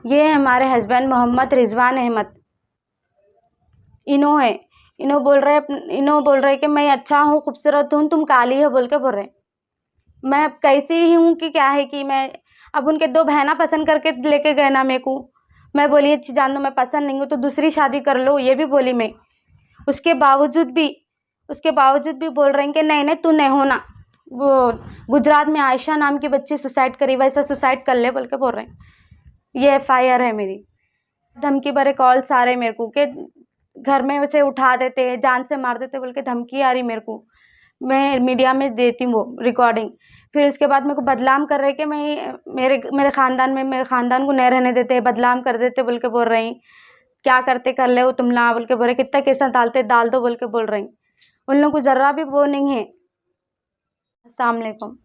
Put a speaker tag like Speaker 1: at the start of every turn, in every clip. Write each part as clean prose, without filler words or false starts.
Speaker 1: ये हमारे हस्बैंड मोहम्मद रिजवान अहमद। इन्हों बोल रहे कि मैं अच्छा हूँ, खूबसूरत हूँ, तुम काली हो बोल के बोल रहे। मैं अब कैसी ही हूँ कि क्या है कि मैं अब उनके 2 बहना पसंद करके लेके गए ना मेरे को। मैं बोली अच्छी जान दो मैं पसंद नहीं हूँ तो दूसरी शादी कर लो, ये भी बोली मैं। उसके बावजूद भी बोल रहे हैं कि नहीं नहीं तू नहीं होना। वो गुजरात में आयशा नाम की बच्ची सुसाइड करी, वैसा सुसाइड कर ले बोल के बोल रहे हैं। ये FIR है मेरी। धमकी भरे कॉल्स आ रहे मेरे को कि घर में उसे उठा देते, जान से मार देते बोल के धमकी आ रही मेरे को। मैं मीडिया में देती हूँ वो रिकॉर्डिंग। फिर उसके बाद मेरे को बदनाम कर रहे कि मैं मेरे ख़ानदान को नहीं रहने देते, बदनाम कर देते बोल के बोल रही। क्या करते कर ले तुम ना बोल के बोल रहे, कितना केसा डालते डाल दो बोल के बोल रही। उन लोगों को ज़रा भी वो नहीं है। अस्सलाम वालेकुम,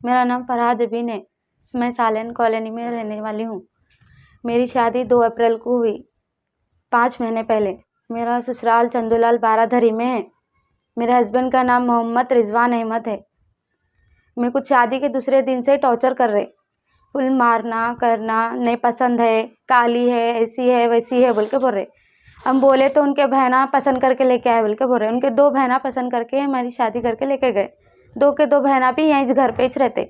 Speaker 1: मेरा नाम फरहाद जबीन है। मैं सालन कॉलोनी में रहने वाली हूँ। मेरी शादी 2 अप्रैल को हुई, 5 महीने पहले। मेरा ससुराल चंदूलाल बाराधरी में है। मेरे हस्बैंड का नाम मोहम्मद रिजवान अहमद है। मेरे को शादी के दूसरे दिन से टॉर्चर कर रहे, फुल मारना करना, नहीं पसंद है, काली है, ऐसी है वैसी है बोल के बोल रहे। हम बोले तो उनके बहना पसंद करके लेके आए बोल के बोल रहे। उनके 2 बहना पसंद करके हमारी शादी करके लेके गए। 2 के 2 बहना भी यहीं घर पे ही रहते।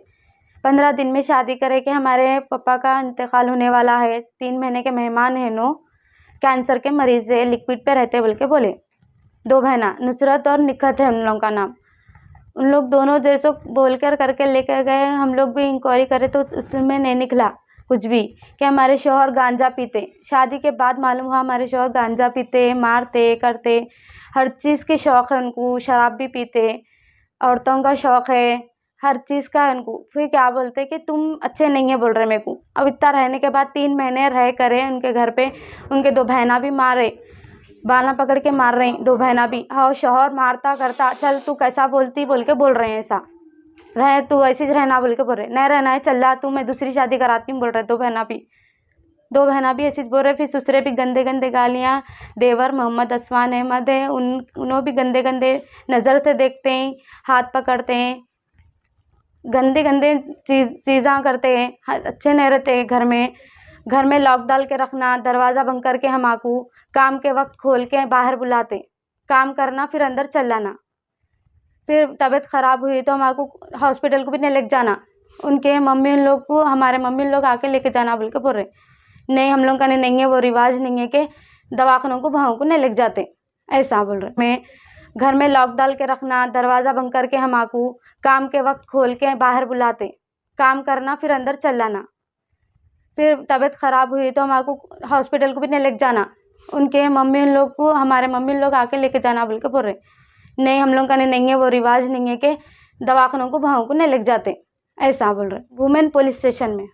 Speaker 1: 15 दिन में शादी करे कि हमारे पापा का इंतकाल होने वाला है, 3 महीने के मेहमान हैं, नो कैंसर के मरीज है, लिक्विड पे रहते बोल के बोले। 2 बहना नुसरत और निखत है उन लोगों का नाम। उन लोग दोनों जैसो बोलकर करके लेकर गए। हम लोग भी इंक्वायरी करे तो उसमें नहीं निकला कुछ भी कि हमारे शौहर गांजा पीते। शादी के बाद मालूम हुआ हमारे शौहर गांजा पीते, मारते करते, हर चीज़ के शौक़ है उनको। शराब भी पीते, औरतों का शौक़ है, हर चीज़ का है उनको। फिर क्या बोलते कि तुम अच्छे नहीं है बोल रहे मेरे को। अब इतना रहने के बाद 3 महीने रह करे उनके घर पे उनके 2 बहना भी मारे, बाला पकड़ के मार रही 2 बहना भी। हाँ शौहर मारता करता, चल तू कैसा बोलती बोल के बोल रहे हैं, ऐसा रहे तू ऐसे ही रहना बोल के बोल रहे। नहीं रहना है चल रहा तू, मैं दूसरी शादी कराती हूँ बोल रहे। 2 बहना भी ऐसे बोल रहे। फिर ससुरे भी गंदे गंदे गालियाँ। देवर मोहम्मद असवान अहमद है, उन्हों भी गंदे गंदे नज़र से देखते हैं, हाथ पकड़ते हैं, गंदे गंदे चीज़ां करते हैं, अच्छे नहीं रहते घर में लॉक डाल के रखना, दरवाज़ा बंद करके हमाकू काम के वक्त खोल के बाहर बुलाते, काम करना फिर अंदर चल जाना। फिर तबीयत ख़राब हुई तो हमारे को हॉस्पिटल को भी नहीं लेके जाना। उनके मम्मी उन लोग को, हमारे मम्मी लोग आके लेके जाना बोल के बोल रहे। नहीं हम लोग का नहीं है, वो रिवाज नहीं है कि दवाखानों को भावों को नहीं लेके जाते, ऐसा बोल रहे। मैं घर में लॉक डाल के रखना, दरवाज़ा बंद करके हमाकू काम के वक्त खोल के बाहर बुलाते, काम करना फिर अंदर चल जाना। फिर तबीयत ख़राब हुई तो हमारे को हॉस्पिटल को भी नहीं लेके जाना। उनके मम्मी उन लोग को, हमारे मम्मी लोग आके लेके जाना बोल के बोल रहे। नहीं हम लोग का नहीं है, वो रिवाज नहीं है कि दवाखानों को भावों को नहीं लेके जाते, ऐसा बोल रहे। वुमेन पुलिस स्टेशन में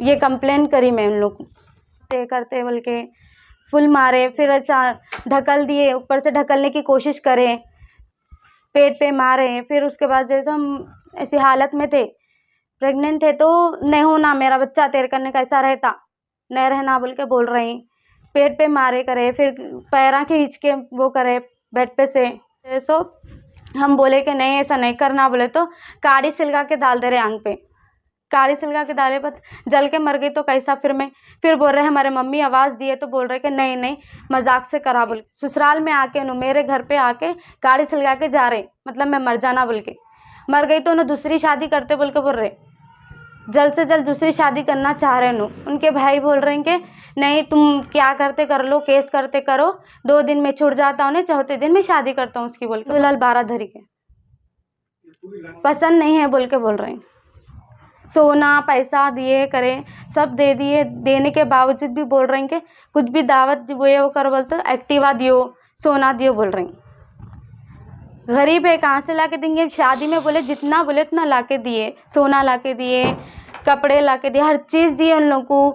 Speaker 1: ये कंप्लेन करी मैं उन लोग को करते बोल के फुल मारे। फिर ऐसा ढकल दिए, ऊपर से ढकलने की कोशिश करे, पेट पे मारे। फिर उसके बाद जैसे हम ऐसी हालत में थे, प्रेग्नेंट थे, तो नहीं होना मेरा बच्चा तेरे करने कैसा रहता, नहीं रहना बोल के बोल रही। पेट पे मारे करे, फिर पैरा खींच के वो करे बेड पे से। सो हम बोले कि नहीं ऐसा नहीं करना, बोले तो काड़ी सिलगा के डाल दे रहे आंग पे। काड़ी सिलगा के डाले पर जल के मर गई तो कैसा। फिर बोल रहे हमारे मम्मी आवाज़ दिए तो बोल रहे कि नहीं नहीं मजाक से करा बोल। ससुराल में आके उन्होंने मेरे घर पे आके काड़ी सिलगा के जा रहे, मतलब मैं मर जाना बोल के। मर गई तो उन्होंने दूसरी शादी करते बोल के बोल रहे, जल्द से जल्द दूसरी शादी करना चाह रहे हैं। उनके भाई बोल रहे हैं कि नहीं तुम क्या करते कर लो, केस करते करो, 2 दिन में छुट जाता हूँ, 4थे दिन में शादी करता हूँ उसकी बोल के। फिलहाल बाराधरी के पसंद नहीं है बोल के बोल रहे हैं। सोना पैसा दिए करे, सब दे दिए, देने के बावजूद भी बोल रहे हैं कि कुछ भी दावत वो करो बोल तो एक्टिवा दियो, सोना दियो बोल रहे हैं। गरीब है कहाँ से ला के देंगे। शादी में बोले जितना बोले उतना ला के दिए, सोना ला के दिए, कपड़े ला के दिए, हर चीज़ दिए उन लोगों को,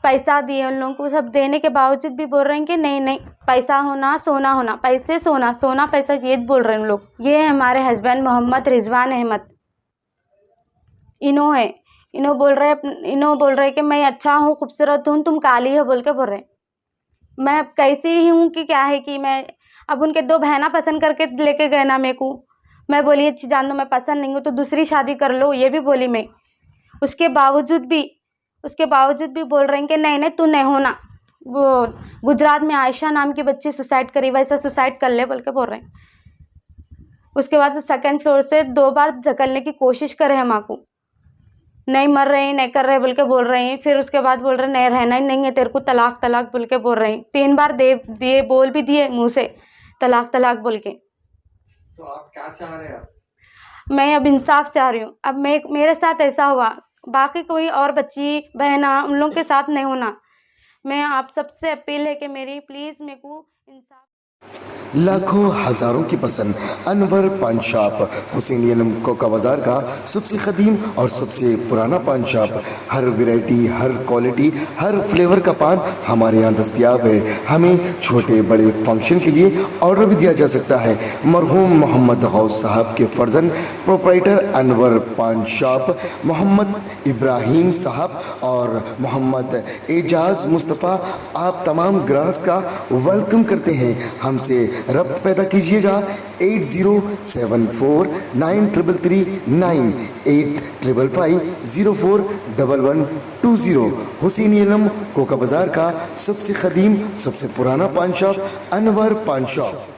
Speaker 1: पैसा दिए उन लोगों को। सब देने के बावजूद भी बोल रहे हैं कि नहीं नहीं पैसा होना सोना होना, पैसे सोना सोना पैसा, ये बोल रहे हैं उन लोग। ये हमारे हस्बैंड मोहम्मद रिजवान अहमद। इन्हों बोल रहे कि मैं अच्छा हूँ, खूबसूरत हूँ, तुम काली हो बोल के बोल रहे। मैं अब कैसी ही हूँ कि क्या है कि मैं अब उनके 2 बहना पसंद करके लेके गए ना मेरे को। मैं बोली अच्छी जान दो मैं पसंद नहीं हूँ तो दूसरी शादी कर लो, ये भी बोली मैं। उसके बावजूद उसके बावजूद भी बोल रहे हैं कि नहीं नहीं तू नहीं होना, वो गुजरात में आयशा नाम की बच्ची सुसाइड करी, वैसा सुसाइड कर ले बोल के बोल रहे हैं। उसके बाद सेकंड फ्लोर से 2 बार धकेलने की कोशिश करे हम को, नहीं मर रहे हैं नहीं कर रहे बोल के बोल रहे हैं। फिर उसके बाद बोल रहे नहीं रहना ही नहीं है तेरे को, तलाक तलाक बोल के बोल रहे हैं। 3 बार दिए बोल भी दिए मुँह से तलाक तलाक बोल के।
Speaker 2: तो आप क्या चाह रहे हैं?
Speaker 1: मैं अब इंसाफ चाह रही हूँ। अब मेरे साथ ऐसा हुआ, बाकी कोई और बच्ची बहना उन लोगों के साथ नहीं होना। मैं आप सबसे अपील है कि मेरी प्लीज़ मेरे को इंसाफ।
Speaker 3: लाखों हजारों की पसंद अनवर पान शॉप, हुसैनियन कोका बाजार का सबसे कदीम और सबसे पुराना पान शॉप। हर वैरायटी, हर क्वालिटी, हर फ्लेवर का पान हमारे यहाँ दस्तयाब है। हमें छोटे बड़े फंक्शन के लिए ऑर्डर भी दिया जा सकता है। मरहूम मोहम्मद गौस साहब के फर्जंद प्रोप्राइटर अनवर पान शॉप मोहम्मद इब्राहिम साहब और मोहम्मद एजाज मुस्तफ़ा आप तमाम ग्राहक का वेलकम करते हैं। हमसे रब्त पैदा कीजिएगा 8074933339 8555041120। हुसैनियन कोका बाजार का सबसे कदीम सबसे पुराना पान शॉप अनवर पान शॉप।